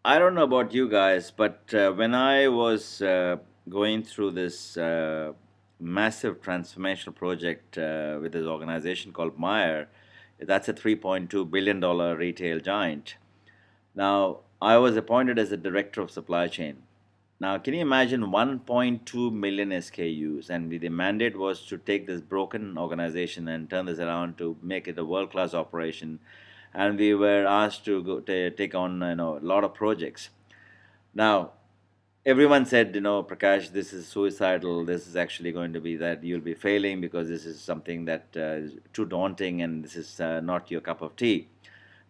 I don't know about you guys, but when I was going through this massive transformational project with this organization called Meyer, that's a $3.2 billion retail giant. Now, I was appointed as the director of supply chain. Now, can you imagine 1.2 million SKUs? And the mandate was to take this broken organization and turn this around to make it a world class operation. And we were asked to go take on a lot of projects. Now, everyone said, Prakash, this is suicidal. This is actually going to be that you'll be failing because this is something that is too daunting and this is not your cup of tea.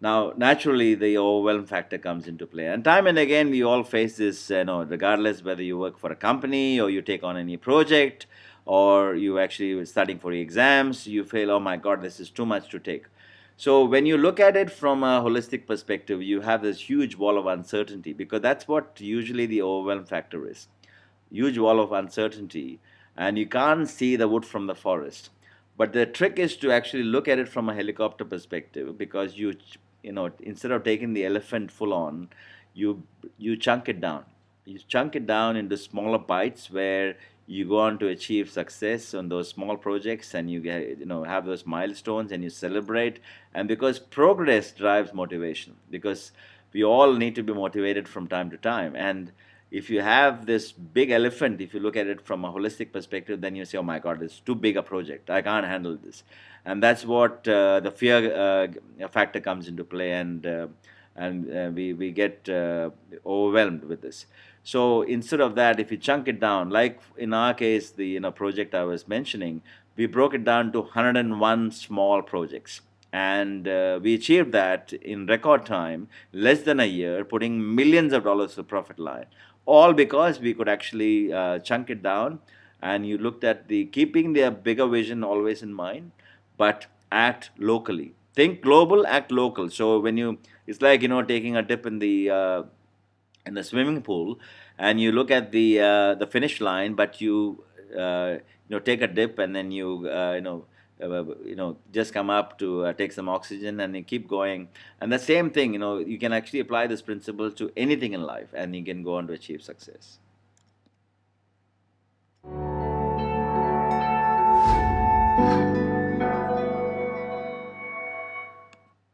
Now, naturally, the overwhelm factor comes into play. And time and again, we all face this, regardless whether you work for a company or you take on any project or you actually studying for exams, you feel, oh my God, this is too much to take. So when you look at it from a holistic perspective, you have this huge wall of uncertainty because that's what usually the overwhelm factor is. Huge wall of uncertainty, and you can't see the wood from the forest. But the trick is to actually look at it from a helicopter perspective because instead of taking the elephant full on, you you chunk it down. You chunk it down into smaller bites where you go on to achieve success on those small projects and you get have those milestones and you celebrate. And because progress drives motivation, because we all need to be motivated from time to time. And if you have this big elephant, if you look at it from a holistic perspective, then you say, oh my God, it's too big a project, I can't handle this. And that's what the fear factor comes into play. And we get overwhelmed with this. So instead of that, if you chunk it down, like in our case, the project I was mentioning, we broke it down to 101 small projects, and we achieved that in record time, less than a year, putting millions of dollars to profit line, all because we could actually chunk it down. And you looked at the keeping their bigger vision always in mind, but act locally. Think global, act local. So when you, it's like taking a dip in the swimming pool, and you look at the finish line, but take a dip and then just come up to take some oxygen and you keep going. And the same thing, you can actually apply this principle to anything in life, and you can go on to achieve success.